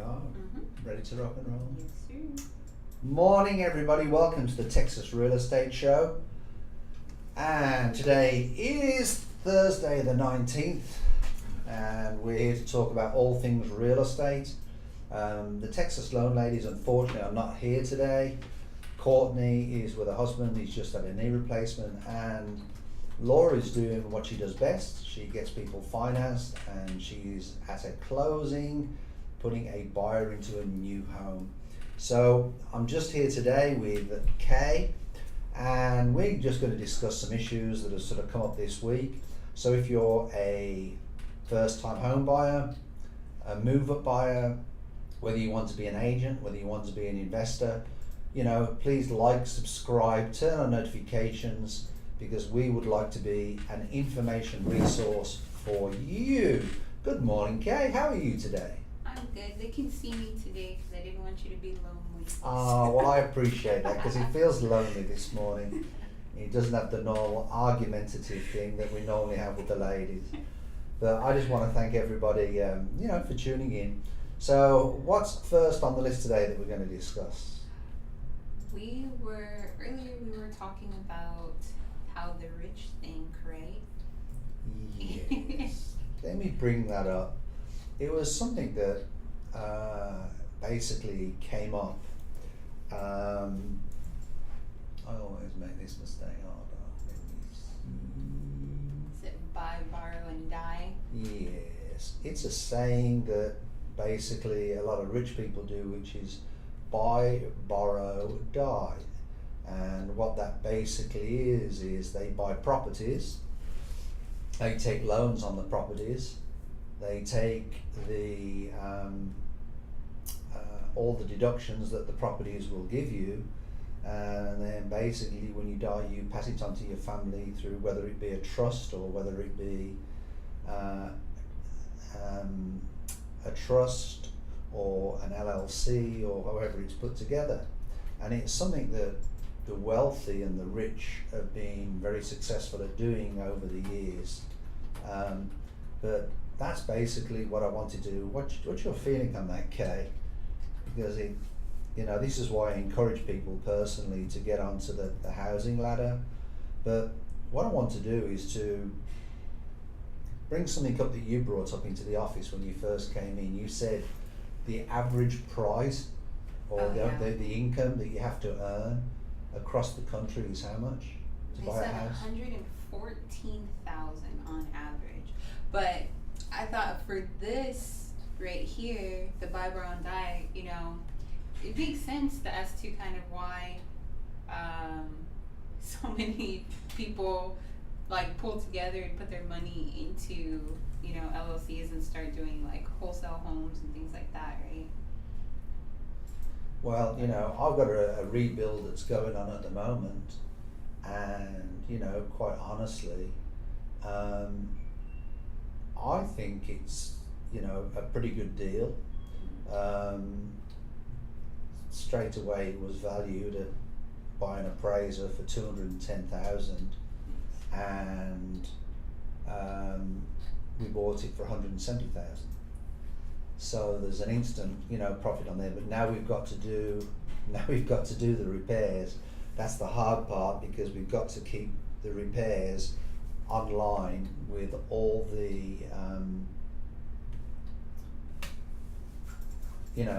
are. Ready to rock and roll? Yes, sir. Morning, everybody. Welcome to the Texas Real Estate Show. And today is Thursday the 19th, and we're here to talk about all things real estate. The Texas Loan Ladies, unfortunately, are not here today. Courtney is with her husband. He's just had a knee replacement, and Laura is doing what she does best. She gets people financed, and she's at a closing, putting a buyer into a new home. So I'm just here today with Kay, and we're just going to discuss some issues that have sort of come up this week. So if you're a first-time home buyer, a move-up buyer, whether you want to be an agent, whether you want to be an investor, you know, please like, subscribe, turn on notifications, because we would like to be an information resource for you. Good morning, Kay. How are you today? I'm good. They can see me today because I didn't want you to be lonely. Oh, well, I appreciate that, because he feels lonely this morning. He doesn't have the normal argumentative thing that we normally have with the ladies. But I just want to thank everybody, for tuning in. So what's first on the list today that we're going to discuss? Earlier we were talking about how the rich think, right? Yes. Let me bring that up. It was something that basically came up. I always make this mistake. Is it buy, borrow, and die? Yes. It's a saying that basically a lot of rich people do, which is buy, borrow, die. And what that basically is they buy properties, they take loans on the properties, they take the all the deductions that the properties will give you, and then basically when you die you pass it on to your family through whether it be a trust or whether it be a trust or an LLC or however it's put together. And it's something that the wealthy and the rich have been very successful at doing over the years. But that's basically what I want to do. What's your feeling on that, Kay? Because this is why I encourage people personally to get onto the housing ladder. But what I want to do is to bring something up that you brought up into the office when you first came in. You said the average price or the income that you have to earn across the country is how much to buy a house? $114,000 on average. But I thought for this right here, the buy, borrow, and die, it makes sense as to kind of why so many people like pull together and put their money into LLCs and start doing like wholesale homes and things like that, right? Well, I've got a rebuild that's going on at the moment, and quite honestly, I think it's a pretty good deal. Straight away it was valued by an appraiser for $210,000, and we bought it for $170,000. So there's an instant, profit on there. But now we've got to do the repairs. That's the hard part, because we've got to keep the repairs online with all the,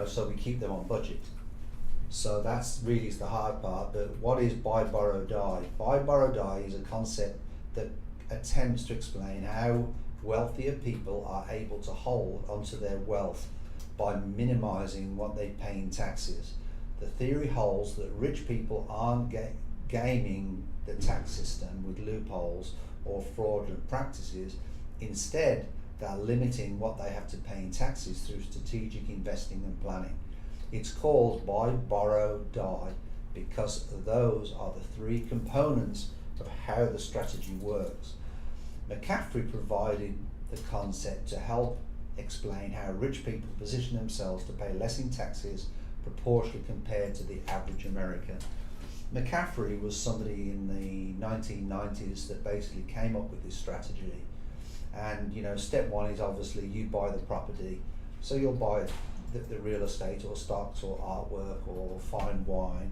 so we keep them on budget. So that's really the hard part. But what is buy, borrow, die? Buy, borrow, die is a concept that attempts to explain how wealthier people are able to hold onto their wealth by minimizing what they pay in taxes. The theory holds that rich people aren't gaming the tax system with loopholes or fraudulent practices. Instead, they're limiting what they have to pay in taxes through strategic investing and planning. It's called buy, borrow, die because those are the three components of how the strategy works. McCaffrey provided the concept to help explain how rich people position themselves to pay less in taxes proportionally compared to the average American. McCaffrey was somebody in the 1990s that basically came up with this strategy. And step one is obviously you buy the property. So you'll buy the real estate or stocks or artwork or fine wine,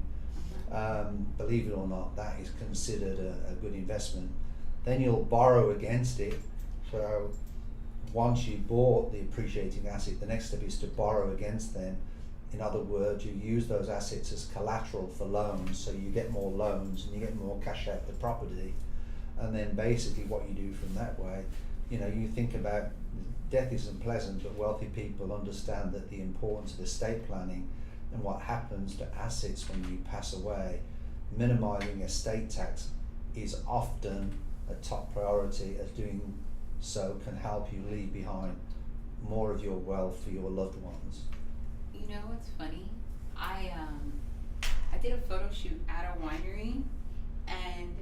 believe it or not, that is considered a good investment. Then you'll borrow against it. So once you bought the appreciating asset, the next step is to borrow against them. In other words, you use those assets as collateral for loans, so you get more loans and you get more cash out the property. And then basically what you do from that way, you think about death isn't pleasant, but wealthy people understand that the importance of estate planning and what happens to assets when you pass away. Minimizing estate tax is often a top priority, as doing so can help you leave behind more of your wealth for your loved ones. You know what's funny? I did a photo shoot at a winery, and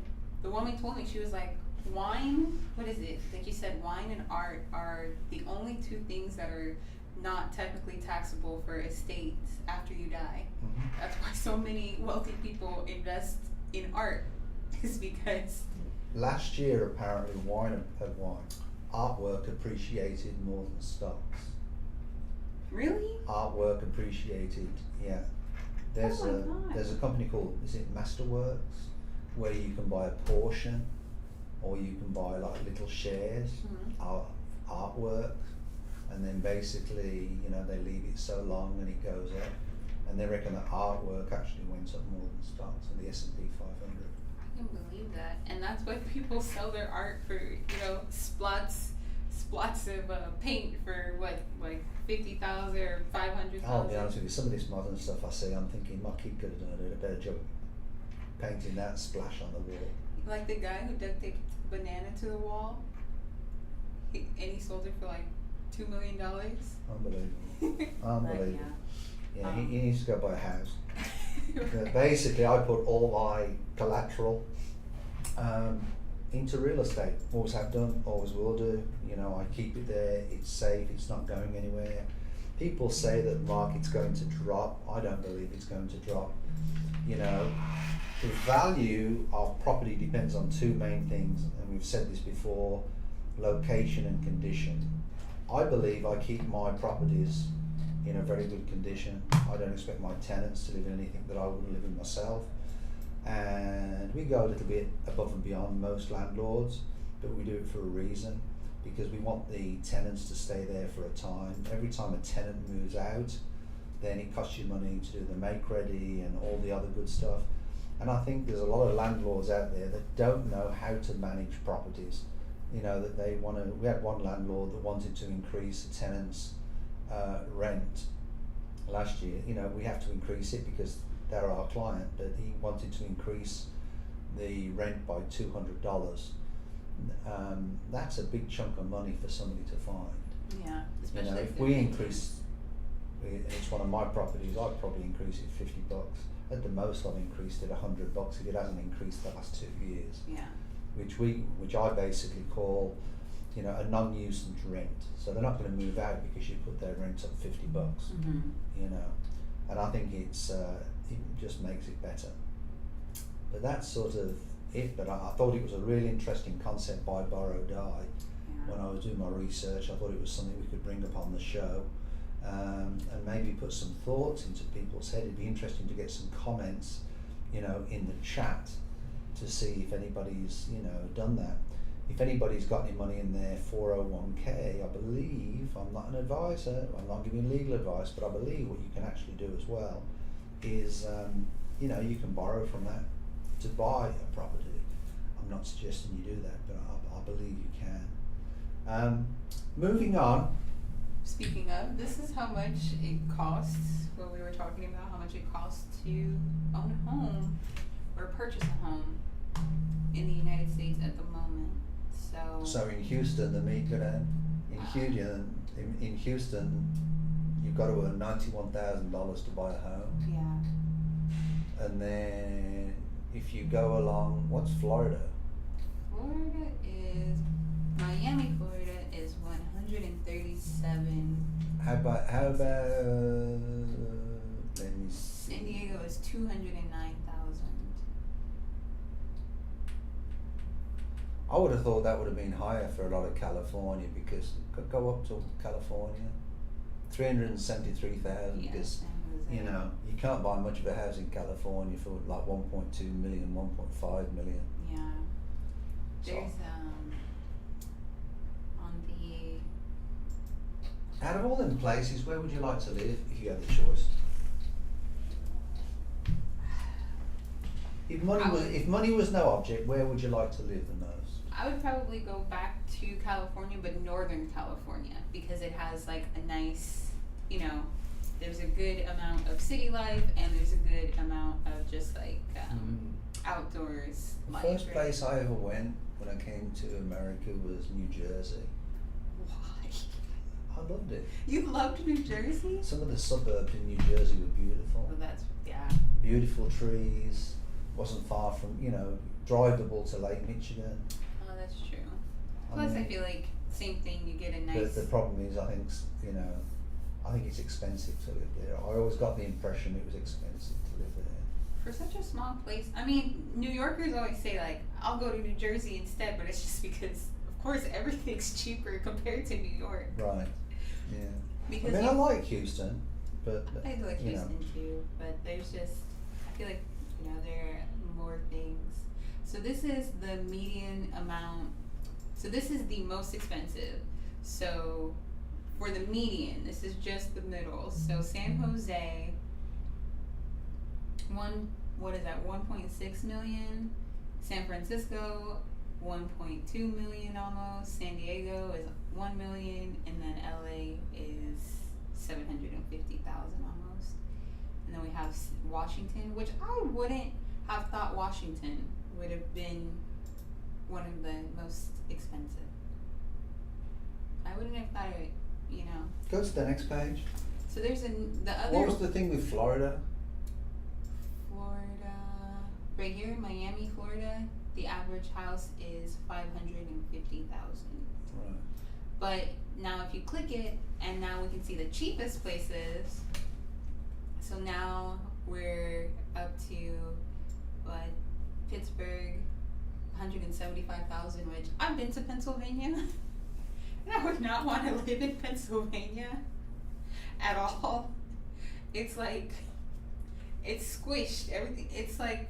the woman told me, she was like, wine, what is it? Like you said, wine and art are the only two things that are not technically taxable for estates after you die. Mm-hmm. That's why so many wealthy people invest in art, is because Last year, apparently, artwork appreciated more than stocks. Really? Artwork appreciated, yeah. There's Oh my God. there's a company called, is it Masterworks, where you can buy a portion, or you can buy like little shares, artwork, and then basically, they leave it so long and it goes up, and they reckon that artwork actually went up more than stocks in the S&P 500. I can believe that. And that's why people sell their art for, splots of paint for what, like 50,000 or 500,000. I'll be honest with you, some of this modern stuff I see, I'm thinking my kid could have done a better job painting that splash on the wall. Like the guy who duct taped the banana to the wall, and he sold it for like $2 million. Unbelievable. Unbelievable. Yeah. He needs to go buy a house. But basically, I put all my collateral into real estate. Always have done, always will do. I keep it there, it's safe, it's not going anywhere. People say that the market's going to drop. I don't believe it's going to drop. The value of property depends on two main things, and we've said this before: location and condition. I believe I keep my properties in a very good condition. I don't expect my tenants to live in anything that I wouldn't live in myself. And we go a little bit above and beyond most landlords, but we do it for a reason, because we want the tenants to stay there for a time. Every time a tenant moves out, then it costs you money to do the make ready and all the other good stuff. And I think there's a lot of landlords out there that don't know how to manage properties. That they want to. We had one landlord that wanted to increase the tenants' rent last year. We have to increase it because they're our client, but he wanted to increase the rent by $200. That's a big chunk of money for somebody to find. Yeah, especially if we increase, and it's one of my properties, I'd probably increase it $50. At the most, I've increased it $100 if it hasn't increased the last 2 years. Yeah. Which I basically call, a non-nuisance rent. So they're not going to move out because you put their rent up $50. Mm-hmm. And I think it just makes it better. But that's sort of it. But I thought it was a really interesting concept, buy, borrow, die. Yeah. When I was doing my research, I thought it was something we could bring up on the show, and maybe put some thoughts into people's head. It'd be interesting to get some comments, in the chat, to see if anybody's, done that. If anybody's got any money in their 401k, I believe, I'm not an advisor, I'm not giving legal advice, but I believe what you can actually do as well is, you can borrow from that to buy a property. I'm not suggesting you do that, but I believe you can. Moving on. Speaking of, this is how much it costs, what we were talking about, how much it costs to own a home or purchase a home in the United States at the moment. So in Houston, the meat go down. In Houston, you've got to earn $91,000 to buy a home. Yeah. And then if you go along, what's Florida? Miami, Florida is 137. How about let me see. San Diego is 209,000. I would have thought that would have been higher for a lot of California, because it could go up to California. 373,000 Yeah, because San Jose. you know you can't buy much of a house in California for like 1.2 million, 1.5 million. Yeah. So, There's on the out of all them places, where would you like to live if you had the choice? If money was no object, where would you like to live the most? I would probably go back to California, but Northern California, because it has like a nice, you know, there's a good amount of city life and there's a good amount of just like outdoors The life. first right? place I ever went when I came to America was New Jersey. Why? I loved it. You loved New Jersey? Some of the suburbs in New Jersey were beautiful. Well, that's, yeah. Beautiful trees. Wasn't far from, drivable to Lake Michigan. Oh, that's true. Plus, I feel like same thing. You get a nice. The problem is, I think it's expensive to live there. I always got the impression it was expensive to live there. For such a small place, I mean, New Yorkers always say like, "I'll go to New Jersey instead," but it's just because, of course, everything's cheaper compared to New York. Right. Yeah. Because I like Houston, but I like Houston too, but there's just, I feel like, there are more things. So this is the median amount. So this is the most expensive. So for the median, this is just the middle. So San Jose, 1.6 million. San Francisco, 1.2 million almost. San Diego is 1 million, and then LA is 750,000 almost. And then we have Washington, which I wouldn't have thought Washington would have been one of the most expensive. I wouldn't have thought it, Go to the next page. So there's the other. What was the thing with Florida? Florida, right here in Miami, Florida, the average house is 550,000. Right. But now if you click it, and now we can see the cheapest places. So now we're up to Pittsburgh, 175,000, which I've been to Pennsylvania, and I would not want to live in Pennsylvania at all. It's like, it's squished. Everything. It's like,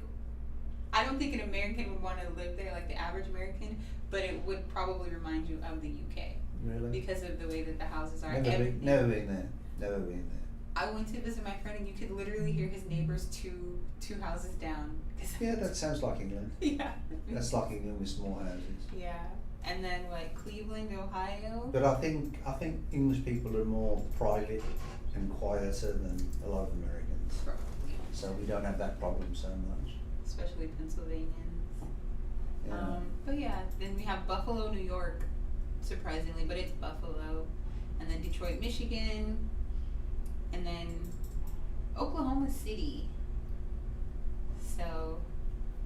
I don't think an American would want to live there, like the average American, but it would probably remind you of the UK. Really? Because of the way that the houses are. Never been there. Never been there. I went to visit my friend, and you could literally hear his neighbors two houses down. Yeah, that sounds like England. Yeah. That's like England with small houses. Yeah, and then Cleveland, Ohio. But I think English people are more private and quieter than a lot of Americans. Probably. So we don't have that problem so much. Especially Pennsylvanians. Yeah. But yeah, then we have Buffalo, New York, surprisingly, but it's Buffalo, and then Detroit, Michigan, and then Oklahoma City. So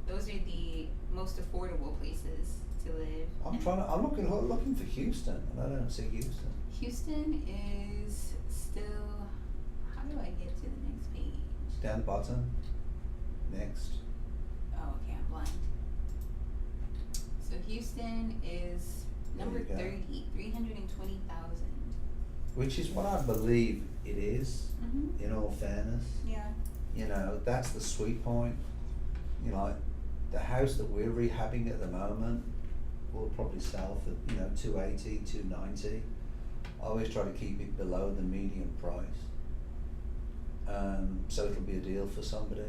those are the most affordable places to live. I'm looking for Houston, and I don't see Houston. Houston is still. How do I get to the next page? Down the bottom. Next. Oh, okay, I'm blind. So Houston is number 30, 320,000. Which is what I believe it is. Mm-hmm. In all fairness. Yeah. That's the sweet point. The house that we're rehabbing at the moment will probably sell for 280, 290. I always try to keep it below the median price, so it'll be a deal for somebody.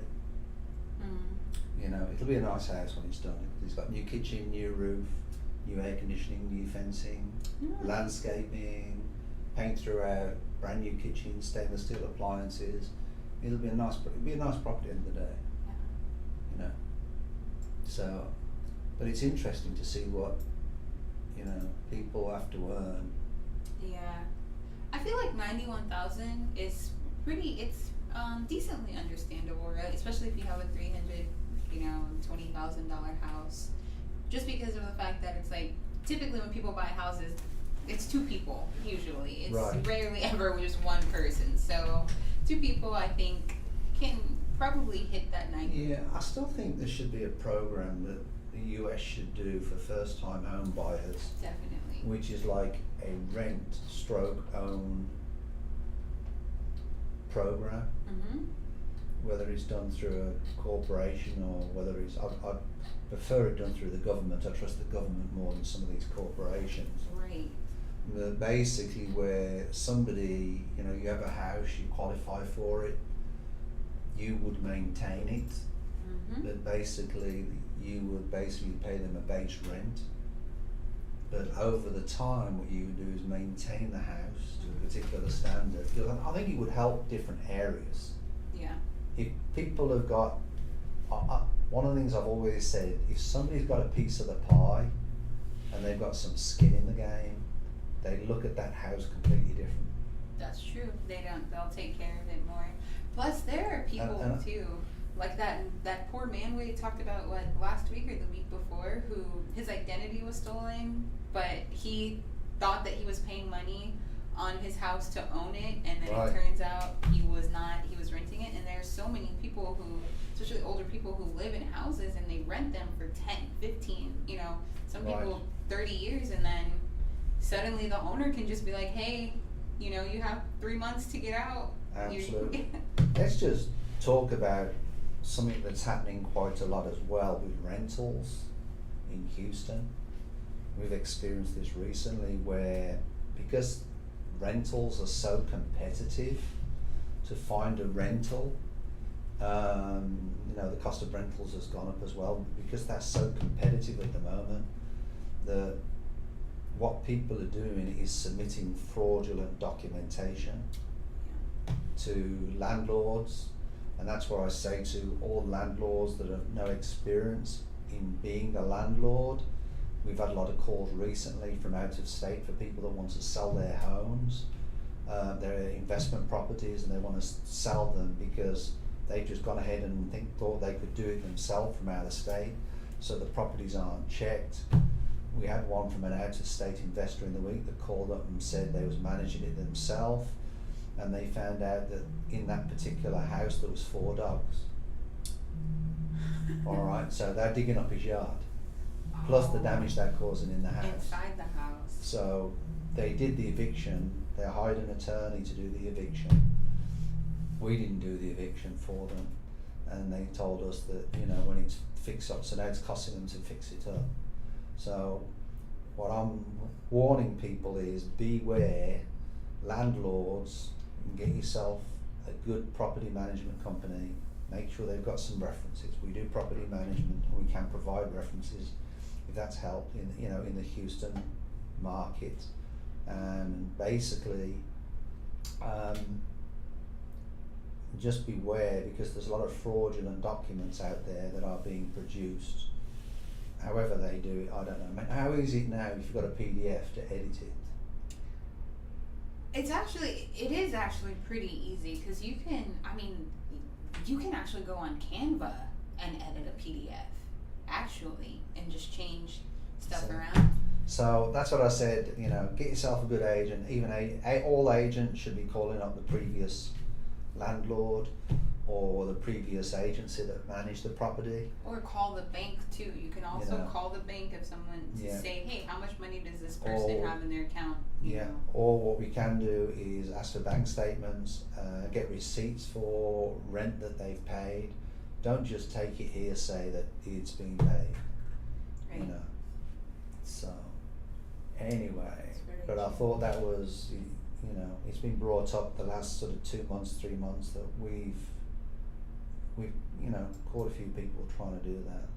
It'll be a nice house when it's done. It's got new kitchen, new roof, new air conditioning, new fencing, landscaping, paint throughout, brand new kitchen, stainless steel appliances. It'll be a nice property at the end of the day. Yeah. So, but it's interesting to see what people have to earn. Yeah, I feel like 91,000 is pretty. It's decently understandable, right? Especially if you have a $320,000 house. Just because of the fact that it's like typically when people buy houses, it's two people usually. It's Right. rarely ever just one person. So 2 people, I think, can probably hit that 90. Yeah, I still think there should be a program that the US should do for first-time home buyers, Definitely. which is like a rent/own program, Mhm. whether it's done through a corporation or whether it's, I'd prefer it done through the government. I trust the government more than some of these corporations. Right. Basically where somebody, you have a house, you qualify for it, you would maintain it, Mhm. but basically you would basically pay them a base rent. But over the time, what you would do is maintain the house to a particular standard. Because I think it would help different areas. Yeah. If people have got, one of the things I've always said, if somebody's got a piece of the pie and they've got some skin in the game, they look at that house completely different. That's true. They'll take care of it more. Plus, there are people And too, like that poor man we talked about last week or the week before, who his identity was stolen, but he thought that he was paying money on his house to own it, and then Right. it turns out he was not. He was renting it, and there's so many people who, especially older people who live in houses and they rent them for 10, 15, some Right. people 30 years, and then suddenly the owner can just be like, hey, you have 3 months to get out. Absolutely. Let's just talk about something that's happening quite a lot as well with rentals in Houston. We've experienced this recently where, because rentals are so competitive, to find a rental, the cost of rentals has gone up as well because that's so competitive at the moment. What people are doing is submitting fraudulent documentation to landlords, and that's where I say to all landlords that have no experience in being a landlord, we've had a lot of calls recently from out of state for people that want to sell their homes, their investment properties, and they want to sell them because they've just gone ahead and thought they could do it themselves from out of state, so the properties aren't checked. We had one from an out of state investor in the week that called up and said they was managing it themselves, and they found out that in that particular house there was 4 dogs. Alright, so they're digging up his yard, plus the damage they're causing in the house. Inside the house. So they did the eviction, they hired an attorney to do the eviction. We didn't do the eviction for them, and they told us that, when it's fixed up, so now it's costing them to fix it up. So what I'm warning people is beware landlords, and get yourself a good property management company, make sure they've got some references. We do property management and we can provide references if that's helped in the Houston market. And basically just beware, because there's a lot of fraudulent documents out there that are being produced. However they do it, I don't know. I mean, how is it now if you've got a PDF to edit it? It is actually pretty easy, because you can actually go on Canva and edit a PDF, actually, and just change stuff around. So that's what I said, get yourself a good agent. Even all agents should be calling up the previous landlord or the previous agency that managed the property. Or call the bank too. You can also call the bank if someone to say, hey, how much money does this person have in their account? You know? Or what we can do is ask for bank statements, get receipts for rent that they've paid. Don't just take it hearsay that it's been paid. Right. So anyway, but I thought that was, it's been brought up the last sort of 2 months, 3 months that we've caught a few people trying to do that.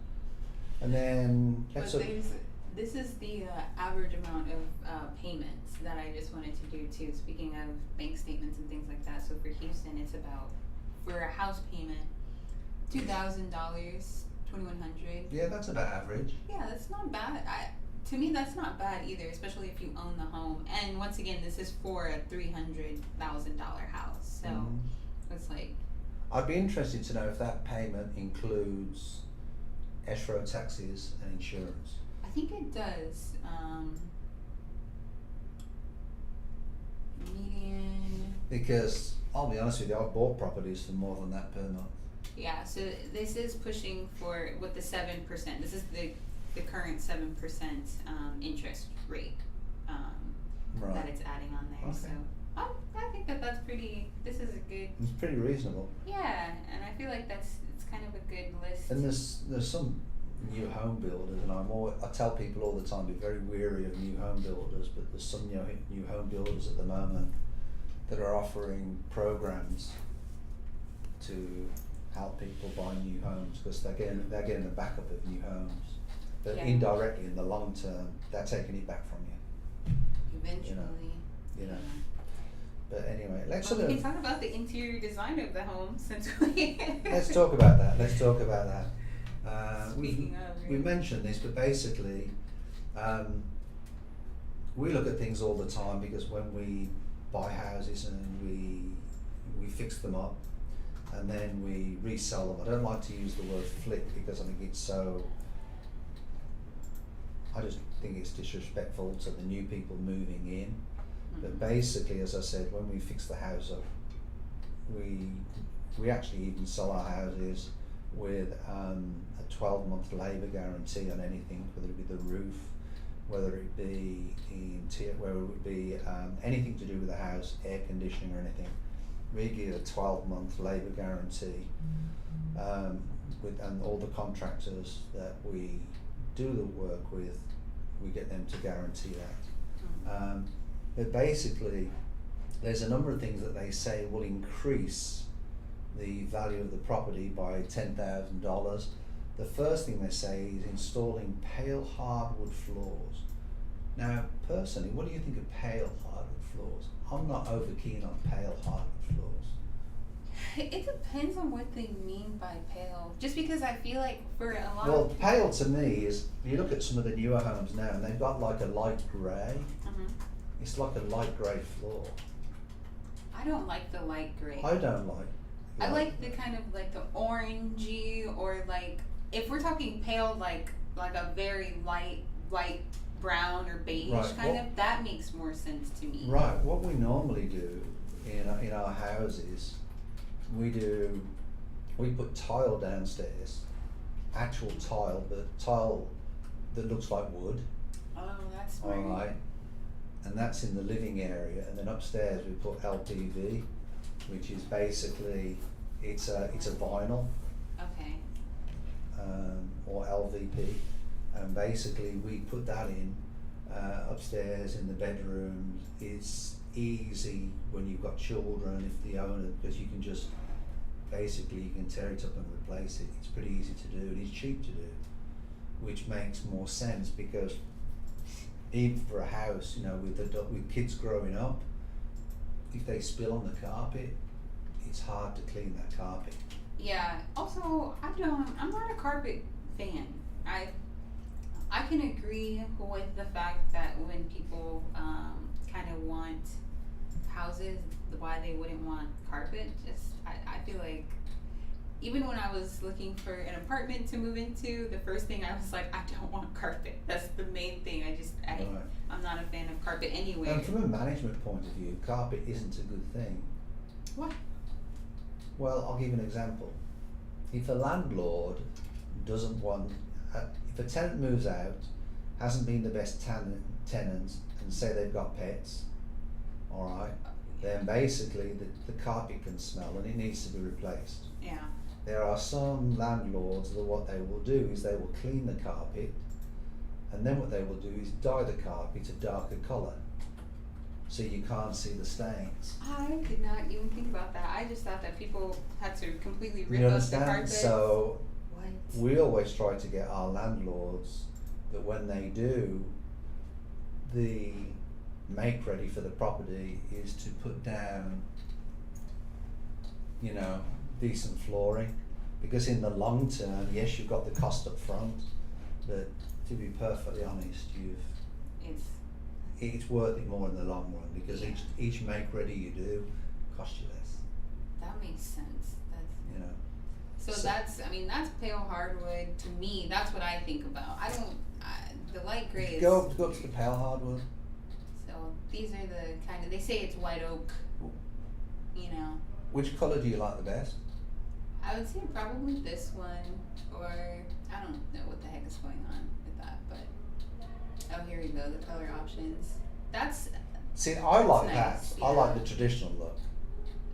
And then this is the average amount of payments that I just wanted to do too. Speaking of bank statements and things like that, so for Houston, it's about, for a house payment, $2,000, $2,100. Yeah, that's about average. Yeah, that's not bad. To me, that's not bad either, especially if you own the home. And once again, this is for a $300,000 house, so it's like. I'd be interested to know if that payment includes escrow taxes and insurance. I think it does. Median. Because I'll be honest with you, I've bought properties for more than that per month. Yeah, so this is pushing for with the 7%. This is the current 7% interest rate Right. that it's adding on there. Okay. So I think that's pretty. This is a good It's pretty reasonable. Yeah, and I feel like it's kind of a good list. And there's some new home builders, and I tell people all the time, be very wary of new home builders, but there's some new home builders at the moment that are offering programs to help people buy new homes, because they're getting a backup of new homes, but Yeah. indirectly in the long term they're taking it back from you. Eventually. You know. But anyway, let's We can talk about the interior design of the home since we. let's talk about that. Speaking of, We mentioned this, but basically, we look at things all the time, because when we buy houses and we fix them up and then we resell them. I don't like to use the word flip, because I think I just think it's disrespectful to the new people moving in. But basically, as I said, when we fix the house up, we actually even sell our houses with a 12-month labour guarantee on anything, whether it be the roof, whether it be whether it be anything to do with the house, air conditioning or anything. We give a 12-month labour guarantee, and all the contractors that we do the work with, we get them to guarantee that. But basically, there's a number of things that they say will increase the value of the property by $10,000. The first thing they say is installing pale hardwood floors. Now, personally, what do you think of pale hardwood floors? I'm not over keen on pale hardwood floors. It depends on what they mean by pale. Just because I feel like for a lot Well, of pale to me is, you look at some of the newer homes now and they've got like a light grey. It's like a light grey floor. I don't like the light gray. I don't like. I like the kind of like the orangey, or like if we're talking pale, like a very light brown or beige that makes more sense to me. Right. What we normally do in our houses, we put tile downstairs, actual tile, but tile that looks like wood. Oh, that's smart. All right. And that's in the living area, and then upstairs we put LPV, which is basically it's a vinyl. Okay. Or LVP, and basically we put that in upstairs in the bedrooms. It's easy when you've got children, if the owner, because you can just basically you can tear it up and replace it. It's pretty easy to do, and it's cheap to do, which makes more sense, because even for a house, with kids growing up, if they spill on the carpet, it's hard to clean that carpet. Yeah. Also, I'm not a carpet fan. I can agree with the fact that when people kind of want houses, why they wouldn't want carpet. I feel like even when I was looking for an apartment to move into, the first thing I was like, I don't want carpet. That's the main thing. I'm not a fan of carpet anywhere. And from a management point of view, carpet isn't a good thing. What? Well, I'll give you an example. If a landlord doesn't want, if a tenant moves out, hasn't been the best tenant, and say they've got pets, all right, then basically the carpet can smell and it needs to be replaced. Yeah. There are some landlords that what they will do is they will clean the carpet, and then what they will do is dye the carpet a darker colour, so you can't see the stains. I could not even think about that. I just thought that people had to completely rip You up the understand? carpet. So What? we always try to get our landlords that when they do the make ready for the property is to put down, decent flooring, because in the long term, yes, you've got the cost up front, but to be perfectly honest, it's worth it more in the long run, because each make ready you do costs you less. That makes sense. So that's pale hardwood to me. That's what I think about. The light gray is. Go up to the pale hardwood. So these are the kind of, they say it's white oak. Which colour do you like the best? I would say probably this one, or I don't know what the heck is going on with that, but here we go, the color options. See, I like nice, that. yeah. I like the traditional look.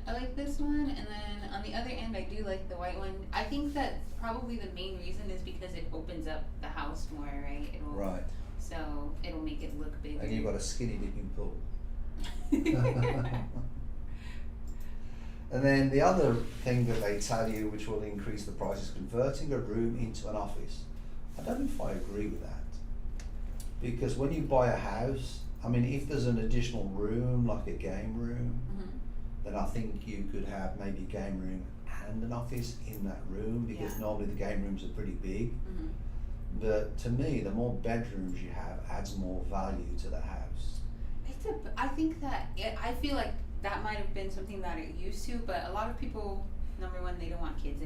I like this one, and then on the other end, I do like the white one. I think that probably the main reason is because it opens up the house more, right? Right. So it'll make it look bigger. And you've got a skinny dipping pool. And then the other thing that they tell you which will increase the price is converting a room into an office. I don't know if I agree with that. Because when you buy a house, I mean, if there's an additional room, like a game room, then I think you could have maybe a game room and an office in that room, because normally the game rooms are pretty big. But to me, the more bedrooms you have adds more value to the house. I think that I feel like that might have been something that it used to, but a lot of people, number one, they don't want kids